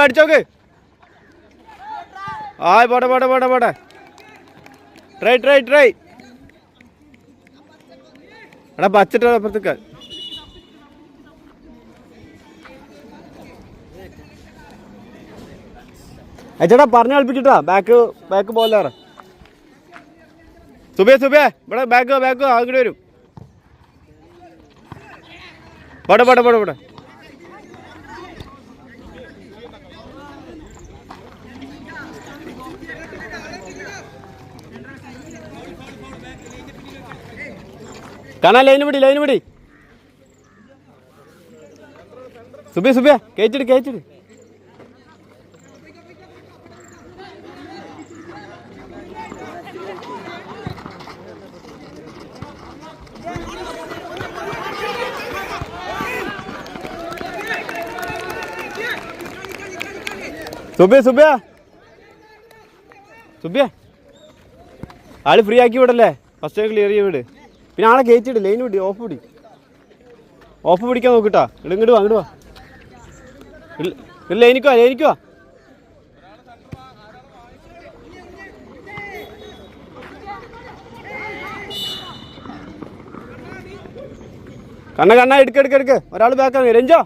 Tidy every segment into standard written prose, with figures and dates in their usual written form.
അടിച്ചോക്ക്. ആ പോട്ടെ. ട്രൈ. എടാ പച്ചിട്ട് അപ്പുറത്തേക്ക്. അയച്ചേട്ടാ പറഞ്ഞു കളിപ്പിച്ചിട്ടാ. ബാക്ക് ബോളാറ്. സുബേ ഇവിടെ ബാക്ക് അങ്ങോട്ട് വരും. പോട്ടെ. കാണാ ലൈന് പിടി. സുബേ കയറ്റിട്. സുബിയ ആള് ഫ്രീ ആക്കി വിടല്ലേ. ഫസ്റ്റ് ടൈം ക്ലിയർ ചെയ്ത് വിട്. പിന്നെ ആളെ കയറ്റിട്. Line VT. ഓഫ് പിടിക്കാൻ നോക്കിട്ടാ. ഇങ്ങോട്ട് വാ. ലൈനിക്കോ. കണ്ണ എടുക്ക്. ഒരാൾ ബാക്കാണ്. രഞ്ജോ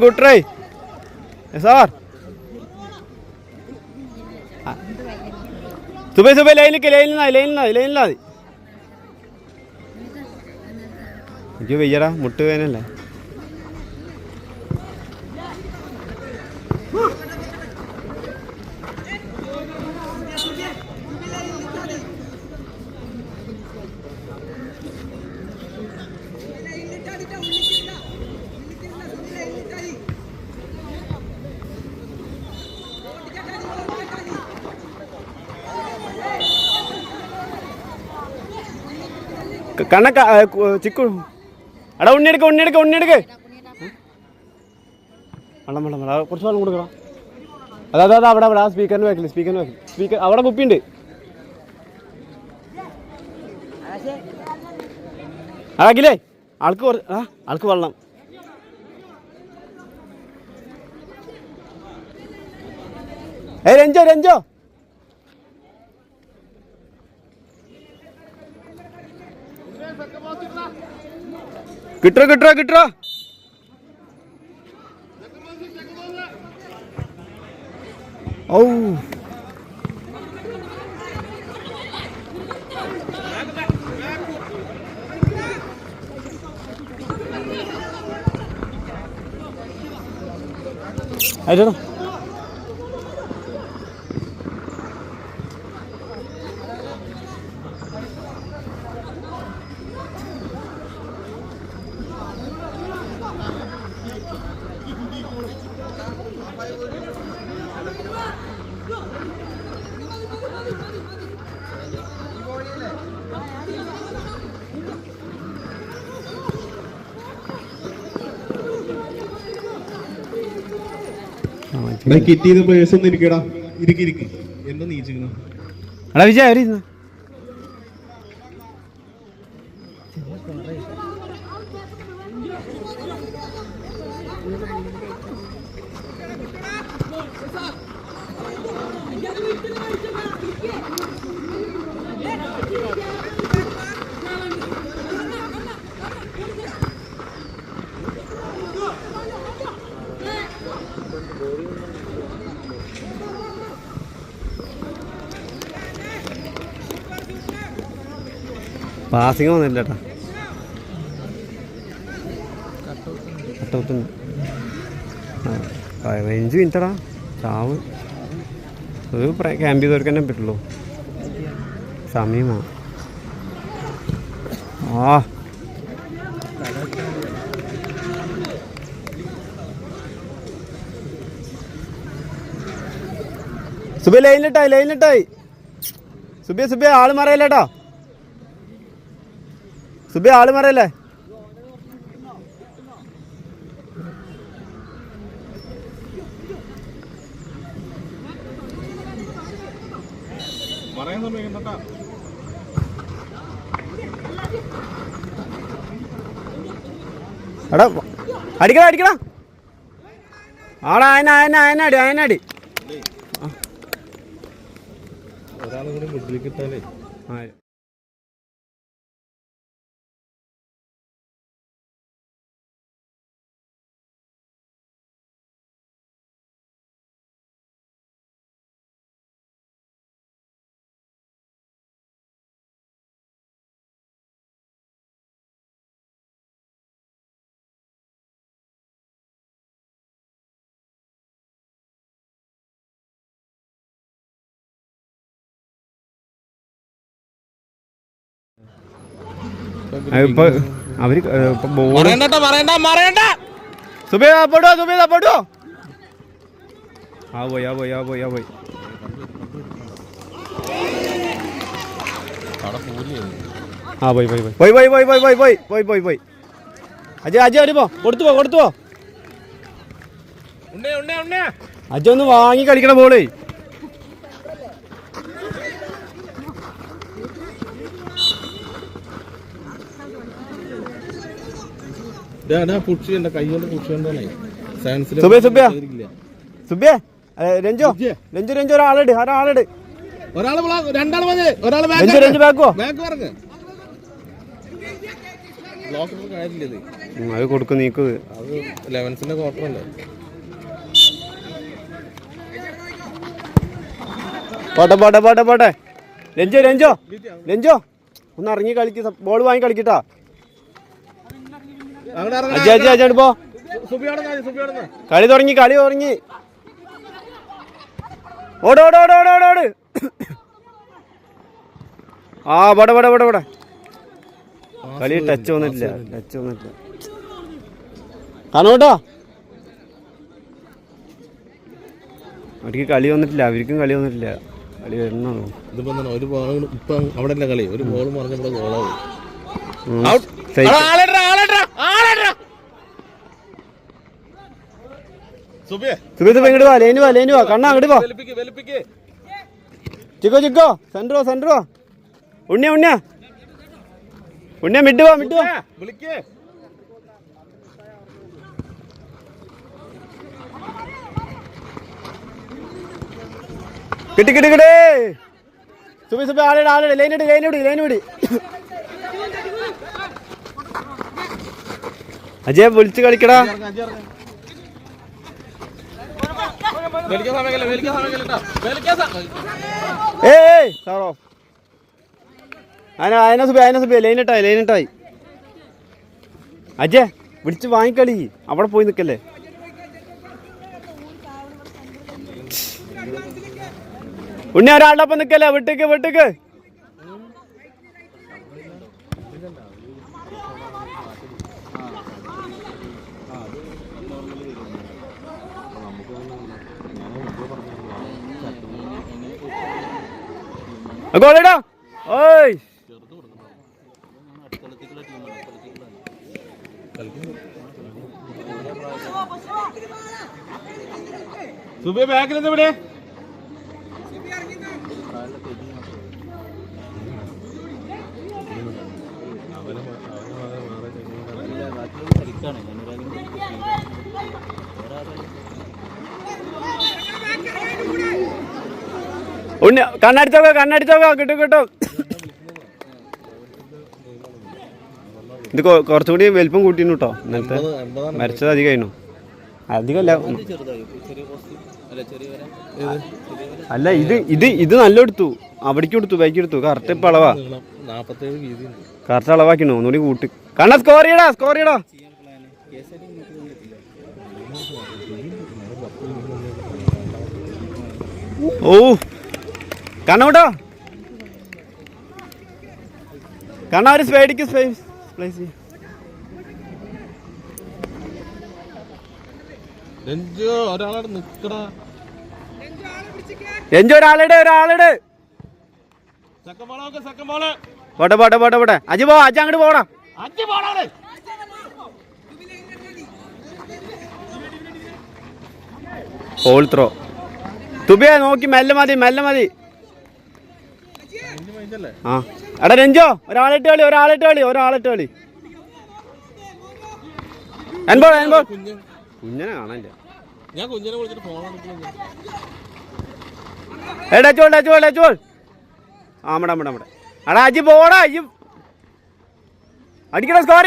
ഗുഡ് ട്രൈ സാർ. സുബേ ലൈനിലാ. എനിക്ക് വയ്യടാ, മുട്ട് വേനല്ലേ. കണക്ക ചിക്കു. എടാ ഉണ്ണിയെടുക്ക്. വെള്ളം കുറച്ച് വെള്ളം കൊടുക്കണം. അതാ അവിടെ സ്പീക്കറിന് വെക്കില്ല. അവിടെ കുപ്പിയുണ്ട്. അതാക്കില്ലേ ആൾക്ക് വെള്ളം. രഞ്ജോ കിട്ടോ. ഓ അയച്ചോ. കിട്ടിയത് പ്ലേയേഴ്സ് ഒന്നും ഇരിക്കടാ. ഇരിക്ക്. എന്താ നീച്ചിരിക്കുന്നു? എടാ വിജയ് പാസിങ് വന്നില്ല കേട്ടോ. കട്ടൗത്തുണ്ട്. 15 മിനിറ്റടാ ചാവ്. ഒരു ക്യാമ്പ് ചെയ്തവർക്ക് തന്നെ പറ്റുള്ളൂ. സമയമാണ്. സുബേ ലൈനിലിട്ടായി. സുബേ ആള് മാറിയല്ലേട്ടാ. സുബേ ആള് മാറിയല്ലേ. എടാ അടിക്കടാ അടിക്കടാ ആടാ അയനാടി അയനാടി ഒരാളെ മുട്ടിൽ കിട്ടാലേ അവര് പോയി അജയ് വരുമ്പോ കൊടുത്തു പോ അജയ് ഒന്ന് വാങ്ങി കളിക്കണ ബോളേ. രഞ്ജു ഒരാളിട് അത് കൊടുക്കും നീക്ക് പോട്ടെ രഞ്ജോ ഒന്ന് ഇറങ്ങി കളിക്ക ബോൾ വാങ്ങി കളിക്കട്ടാ. അജയ് പോ കളി തുടങ്ങി ഓട് ആ പോടെ കളി ടച്ച് വന്നിട്ടില്ല കാണോട്ടോ. അവർക്ക് കളി വന്നിട്ടില്ല കളി വരുന്നുള്ളൂ. അവിടെ കളി ഒരു ബോൾ മറിഞ്ഞ ഗോളാവും. ഇങ്ങോട്ട് വാ ലേനു വാ കണ്ണ അങ്ങോട്ട് പോ. ചിക്കോ സെൻട്രോ ഉണ്ണിയ മിഡ് വാ കിട്ടി സുബി ആളിട് ലൈനിടി അജയ് വിളിച്ച് കളിക്കടാ. സാറോ സുബി ലൈനിട്ടായി അജയ് വിളിച്ച് വാങ്ങിക്കളി. അവിടെ പോയി നിക്കല്ലേ. ഉണ്ണി ഒരാളുടെ ഒപ്പം നിക്കല്ലേ. വിട്ടേക്ക് ഗോളിടാ. ഓയ് സുബേ ബാക്കിൽ ഇവിടെ കണ്ണടിച്ചോക്ക കിട്ടും. ഇത് കുറച്ചുകൂടി വലിപ്പം കൂട്ടിന്നു കേട്ടോ. ഇന്നലത്തെ മരിച്ചത് അധികമായിരുന്നു. അധികമല്ല അല്ല ഇത് നല്ല എടുത്തു. അവിടേക്ക് കൊടുത്തു ബാക്കി എടുത്തു. കറക്റ്റ് ഇപ്പൊ അളവാ കറക്റ്റ് അളവാക്കിണു. ഒന്നുകൂടി കൂട്ടി കണ്ണ സ്കോർ ചെയ്യടാ. ഓ കണ്ണോട്ടോ ഒരു സ്പേഡിക്ക് ഒരാളിട് പോട്ടെ അജി അങ്ങോട്ട് പോടാ. ഫോൾ ത്രോ തുബിയ നോക്കി മെല്ലെ മതി ആ എടാ രഞ്ജോ ഒരാളിട്ട് കളി കുഞ്ഞനെ കാണാനില്ല. എടാ അജി പോടാ അജി അടിക്കടാ സ്കോർ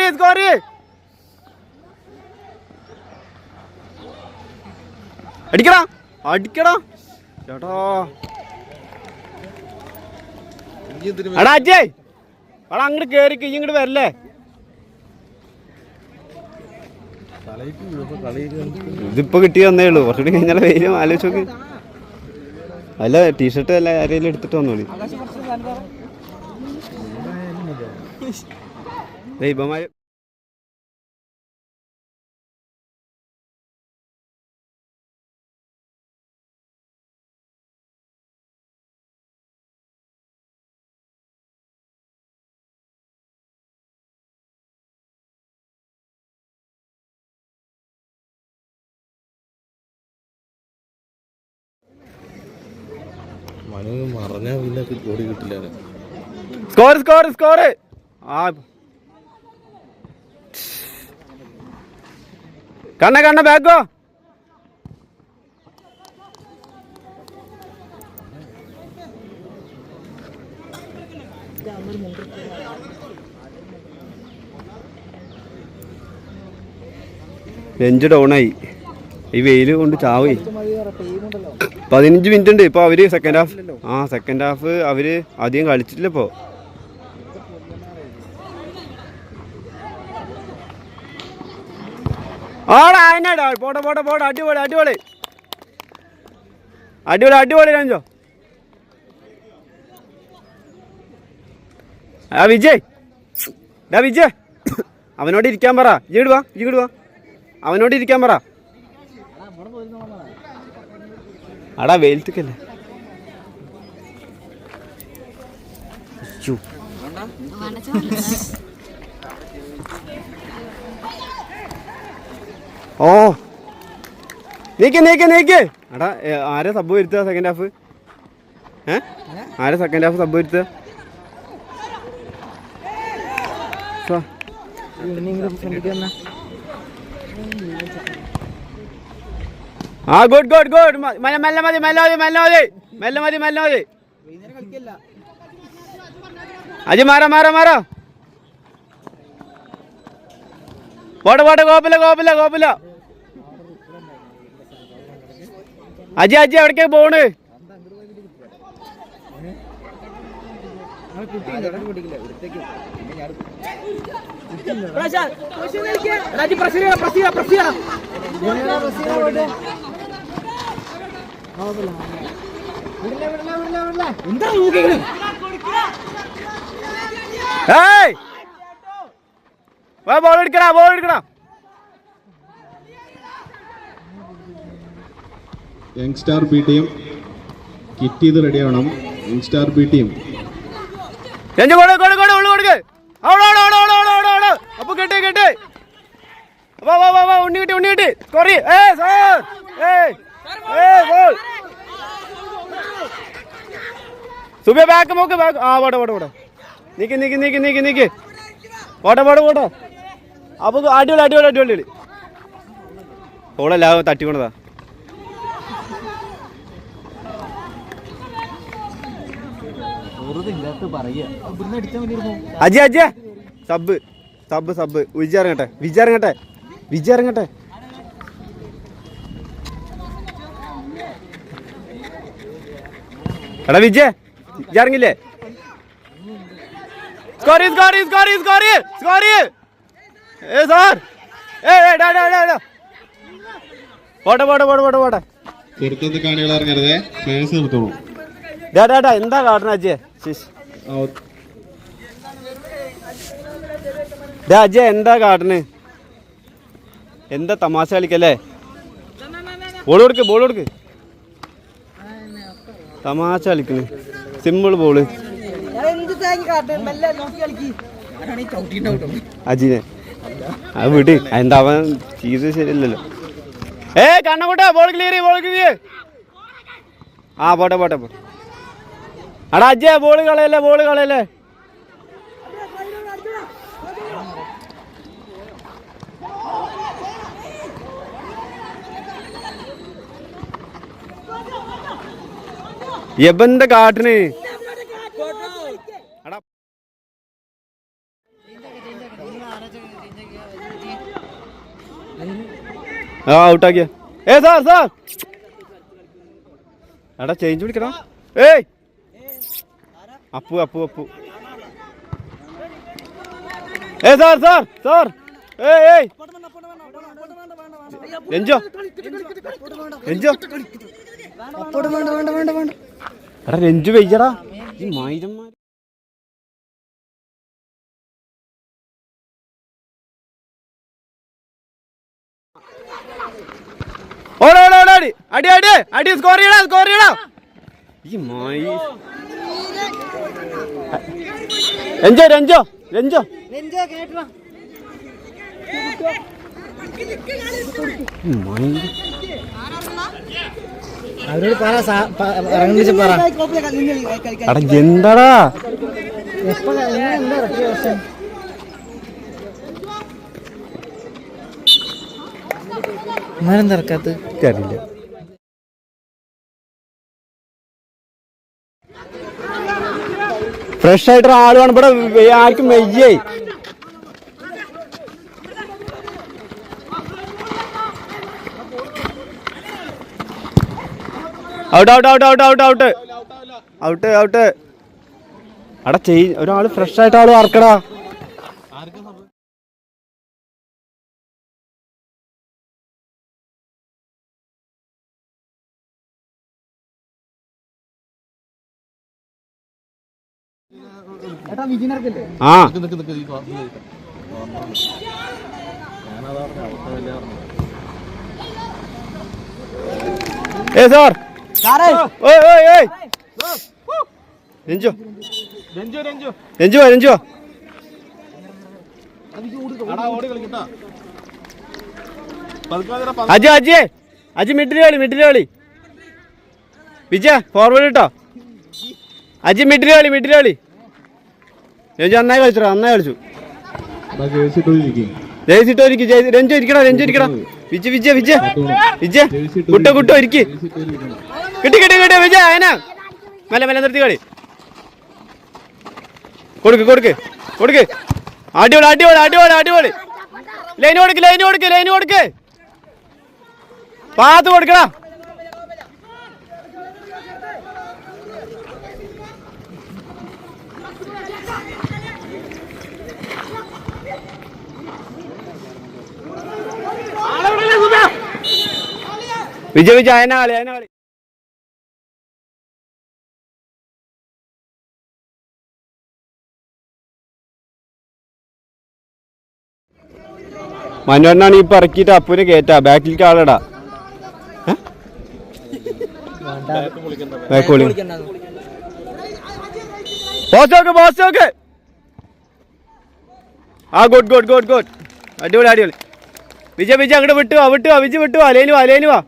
അടിക്കടാ ചേട്ടാ. എടാ അജയ് എടാ അങ്ങോട്ട് കേറിക്ക് ഇങ്ങോട്ട് വരല്ലേ. ഇതിപ്പോ കിട്ടി വന്നേ ഉള്ളൂ. കുറച്ചുകൂടി കഴിഞ്ഞാൽ വെയിലും ആലോചിച്ച് നോക്ക്. അല്ല ടീഷർട്ട് അല്ല ആരെങ്കിലും എടുത്തിട്ട് വന്നോളി. ദൈവമായ മറഞ്ഞാ പിന്നെ ഓടി കിട്ടില്ല. സ്കോർ ആ കണ്ണ ബാഗോ. ബെഞ്ച് ഡൗണായി. ഈ വെയില് കൊണ്ട് ചാവേ. 15 മിനിറ്റ് ഉണ്ട് ഇപ്പൊ അവര് സെക്കൻഡ് ഹാഫ്. സെക്കൻഡ് ഹാഫ് അവര് അധികം കളിച്ചിട്ടില്ല ഇപ്പൊ. പോട്ടെ അടിപൊളി രഞ്ജോ. വിജയ് അവനോട് ഇരിക്കാൻ പറ. ഇങ്ങോട്ട് വാ അവനോട് ഇരിക്കാൻ പറ. അടാ വെയിലത്തേക്കല്ലേ. ഓ നീക്ക് എടാ ആരാ സബ് വരുത്തുക സെക്കൻഡ് ഹാഫ്? ആരാ സെക്കൻഡ് ഹാഫ് സബ് വരുത്തുക? ഗുഡ് മെല്ലെ മതി. അജി മാറാ പോട്ടെ കോപ്പില്ല. അജി എവിടേക്കാ പോണ്? ബോൾ എടുക്കടാ. യങ്സ്റ്റാർ ബി ടീം കിറ്റ് ചെയ്ത് റെഡി ആവണം. യങ്സ്റ്റാർ ബി ടീം അപ്പൊ കേട്ടെ ഉണ്ണി കൊറി. സുബേ ബാക്ക് നോക്ക്. പോട്ടെ നീക്ക് പോട്ടെ. അപ്പൊ അടിപൊളി ഓളല്ല തട്ടിക്കൊണ്ടതാ. അജയ സബ് വിജയറങ്ങട്ടെ. എടാ വിജയ് ഇറങ്ങില്ലേ? സ്കോർ പോട്ടെ. പുറത്തുനിന്ന് കാണികൾ ഇറങ്ങരുതേ. പ്ലേയേഴ്സ് നിർത്തോളൂ. എന്താ കാട്ടണ അജയ്? അജയ് എന്താ കാട്ടണ്? എന്താ തമാശ കളിക്കല്ലേ? ബോൾ കൊടുക്ക്. തമാശ കളിക്കണ്. Simple ball. അജിനെ അത് വിട്. എന്താ അവൻ ചെയ്ത് ശരിയല്ലല്ലോ. കണ്ണ കൂട്ടാ. Ball clear. പോട്ടെ. അടാ അജയ ബോള് കളയല്ലേ എബന്ത കാട്ടിന് ഔട്ടാക്കിയ സാർ എടാ ചേഞ്ച് പിടിക്കടാ ഏയ് അപ്പു സാർ ഏയ് രഞ്ജോ എടാ രഞ്ജു വെയ്യടാ ഈ മായിരന്മാർ അടി സ്കോർ ചെയ്യടാ ഈ മായി രഞ്ജോ അവരോട് പറ എന്താടാ തിറക്കാത്ത അറിയില്ല. ഫ്രഷ് ആയിട്ട് ആള് വേണം ഇവിടെ ആർക്കും വെയ്യേ. ഔട്ട് അടാ ഒരാള് ഫ്രഷ് ആയിട്ട് ആള് ആർക്കടാ. ആ സാർ രഞ്ജു അജി മിഡില് കളി വിജയ ഫോർവേഡ് ഇട്ടോ. അജി മിഡില് കളി രഞ്ജു നന്നായി കളിച്ചു. രഞ്ജു ഇരിക്കടാ വിജയ കുട്ടോ ഇരിക്കി കിട്ടി വിജയ അയന മെല്ലെ നിർത്തി കളി കൊടുക്ക് അടിപൊളി ലൈൻ കൊടുക്ക് പാത്ത് കൊടുക്കടാ. വിജയ അയന കളി മനോഹരനാണ് ഈ പറക്കിട്ട് അപ്പൂനെ കേറ്റാ ബാക്കിലേക്ക് ആളടാ. ബോസ് ആ ഗുഡ് അടിപൊളി വിജയ അങ്ങോട്ട് വിട്ടുവാ ലൈന് വാ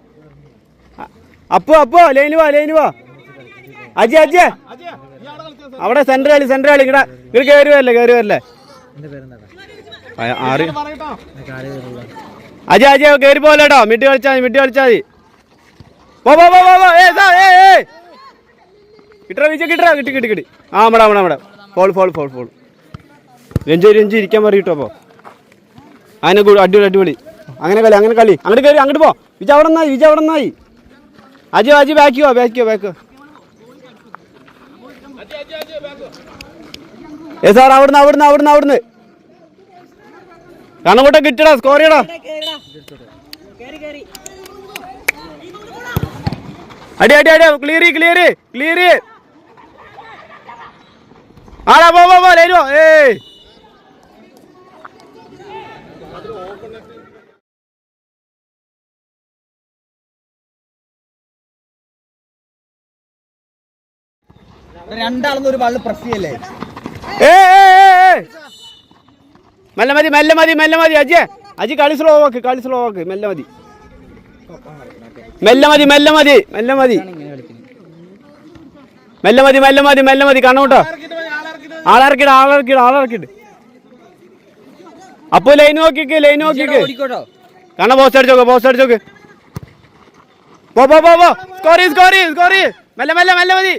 അപ്പു ലൈന് വാ അജി അവിടെ സെന്റർ കളി ഇങ്ങോട്ട് കയറി വരല്ലേ അജയ കയറി പോലെട്ടോ. മിഡ് കളിച്ചാ മതി. കിട്ടി ആ നമ്മടെ ഫോൾ രഞ്ജു ഇരിക്കാൻ പറയട്ടോ. അപ്പൊ അതിനെ അടിപൊളി അങ്ങനെ കളി അങ്ങോട്ട് കയറി അങ്ങോട്ട് പോ. വിജ അവിടെ നിന്നായി അജി ബാക്ക് സാർ അവിടുന്ന് കണ്ണുകൂട്ട കിട്ടടാ സ്കോർ ചെയ്യടാ. അടി ക്ലിയർ ആടാ പോ ലൈനോ. രണ്ടാളൊന്നും ഒരു ബോൾ പ്രസ് ചെയ്യല്ലേ. മെല്ലെ മതി അജി കളി സ്ലോ ആക്ക് മെല്ലെ മതി മെല്ലെ മതി മെല്ലെ മതി മെല്ലെ മതി കണ്ണൂട്ടോ. ആളിറക്കിട്ട് അപ്പൊ ലൈൻ നോക്കിക്ക് കണ്ണ പോസ്റ്റ് അടിച്ചോക്ക് പോ സ്കോർ മെല്ലെ മതി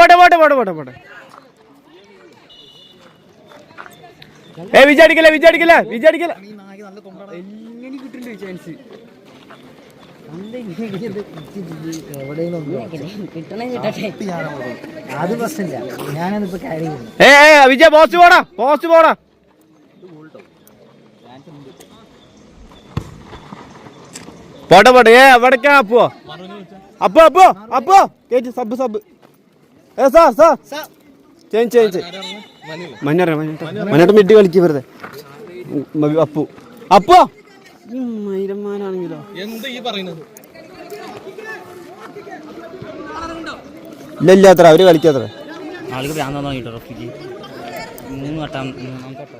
പോട്ടെ വിജയടിക്കല്ലേ അത് പ്രശ്നമില്ല, ഞാനതിപ്പോ കാര്യം വിജയ പോസ്റ്റ് പോടാ പോട്ടെ എവിടേക്കാ അപ്പോ കേറ്റ് സബ് സാർ ചേഞ്ച് മഞ്ഞട്ട് മിഡ് കളിക്ക് വെറുതെ അപ്പോ മൈരന്മാരാണെങ്കിലോ ഇല്ലാത്ര അവര് കളിക്കാത്ര ആൾക്ക് ഭ്രാന്താൻ തുടങ്ങിട്ടോ റഫിക്ക് 3 വട്ടം 3 വട്ടം.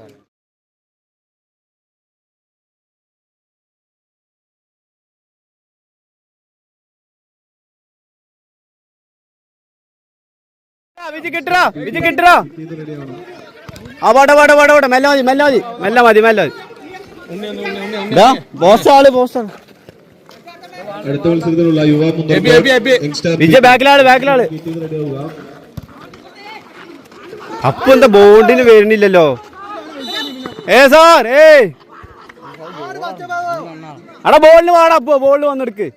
വിജയ് കിട്ടറാ പാടെ മെല്ലെ മതി ബോസ് ആള് അടുത്ത മത്സരത്തിലുള്ള യുവ വിജയ് ബാക്കിലാള് അപ്പൊ എന്താ ബോണ്ടിന് വരുന്നില്ലല്ലോ. സാർ അടാ ബോളിന് വാടാ അപ്പൊ ബോളിന് വന്നെടുക്ക്.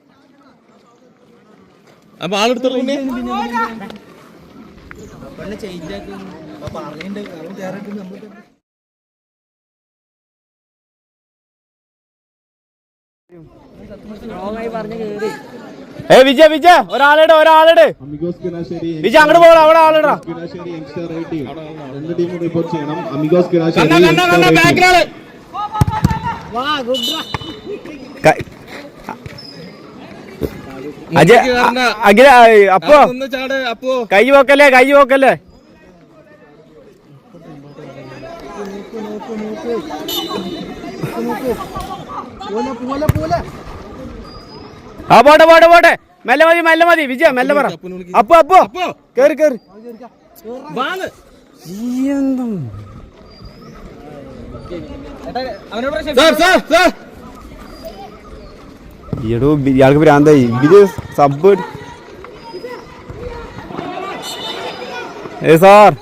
വിജയ് ഒരാളിട് വിജയ് അങ്ങോട്ട് പോടാ അവിടെ ആളിടാ. രണ്ട് ടീമും റിപ്പോർട്ട് ചെയ്യണം. അമിഗോസ് കിനാശേരി അപ്പോ കൈ പോക്കല്ലേ പോട്ടെ മെല്ലെ മതി വിജയ മെല്ലെ പറ അപ്പോ കേറി ഈടോ ഇയാൾക്ക് ഭ്രാന്തായി ഇത് സബ് സാർ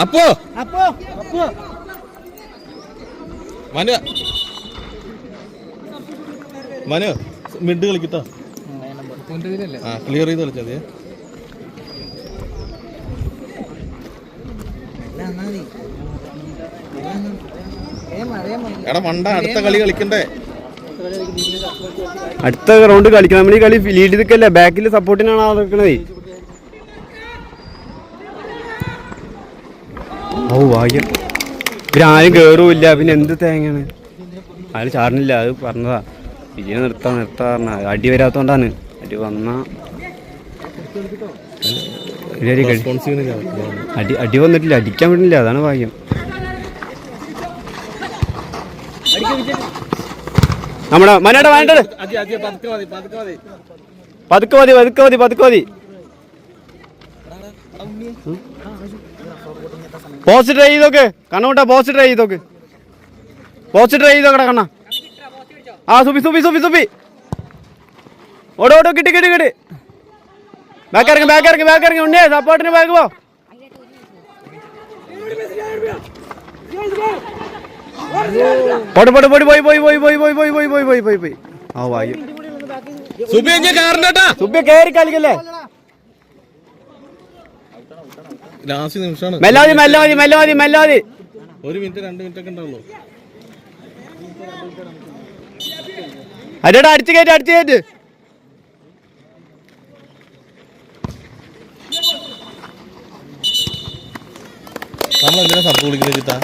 അപ്പോ മനു മിഡ് കളിക്കട്ടോ. ക്ലിയർ ചെയ്ത് കളിച്ചാൽ എടാ മണ്ട അടുത്ത കളി കളിക്കണ്ടേ. അടുത്ത റൗണ്ട് കളിക്കണം. നമ്മൾ ഈ കളി ലീഡ് നിൽക്കല്ലേ, ബാക്കിൽ സപ്പോർട്ടിനാണ് ആ നിൽക്കണത്. ഭാഗ്യം ഇവരാരും കയറുമില്ല. പിന്നെ എന്ത് തേങ്ങയാണ് അയാൾ ചാടുന്നില്ല. അത് പറഞ്ഞതാ വിജയനെ നിർത്താ പറഞ്ഞ അടി വരാത്തോണ്ടാണ്. അടി വന്ന അടി വന്നിട്ടില്ല, അടിക്കാൻ പറ്റില്ല. അതാണ് ഭാഗ്യം. നമ്മുടെ മനയുടെ വേണ്ടത് പതുക്കെ മതി. പോസ്റ്റ് ട്രൈ ചെയ്തോക്ക് കണ്ണൂട്ടാ. പോസ്റ്റ് ട്രൈ ചെയ്തോക്കടാ കണ്ണ. സുബി ഓടോ കിട്ടി. ബാക്കിറങ്ങി ഉണ്ണേ സപ്പോർട്ടിന് ബാക്ക് പോ. പോയി. സുബി കയറി കളിക്കല്ലേ. ലാസ്റ്റ് നിമിഷമാണ്. മെല്ലെ മതി. 1 മിനിറ്റ് 2 മിനിറ്റ് ഒക്കെ ഉണ്ടാവുള്ളൂ. അടിയടാ അടിച്ചു കയറ്റ്. നമ്മൾ എന്തിനാ സബ് വിളിക്കുന്നത്?